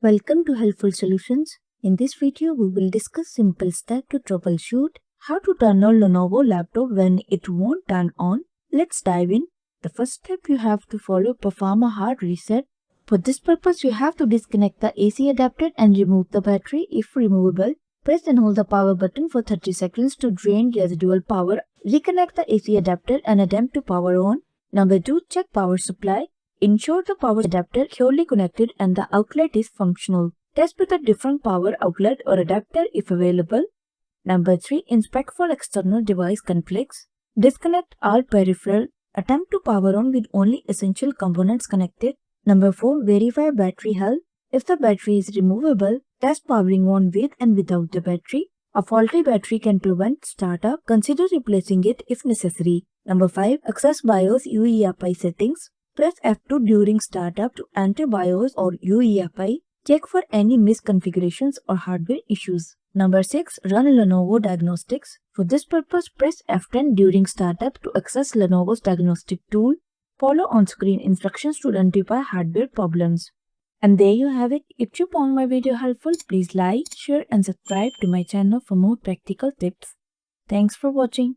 Welcome to Helpful Solutions. In this video, we will discuss simple steps to troubleshoot how to turn on Lenovo laptop when it won't turn on. Let's dive in. The first step you have to follow, perform a hard reset. For this purpose, you have to disconnect the AC adapter and remove the battery if removable. Press and hold the power button for 30 seconds to drain residual power. Reconnect the AC adapter and attempt to power on. Number 2. Check power supply. Ensure the power adapter is securely connected and the outlet is functional. Test with a different power outlet or adapter if available. Number 3. Inspect for external device conflicts. Disconnect all peripheral. Attempt to power on with only essential components connected. Number 4. Verify battery health. If the battery is removable, test powering on with and without the battery. A faulty battery can prevent startup. Consider replacing it if necessary. Number 5. Access BIOS UEFI settings. Press F2 during startup to enter BIOS or UEFI. Check for any misconfigurations or hardware issues. Number 6. Run Lenovo Diagnostics. For this purpose, press F10 during startup to access Lenovo's diagnostic tool. Follow on-screen instructions to identify hardware problems. And there you have it. If you found my video helpful, please like, share and subscribe to my channel for more practical tips. Thanks for watching.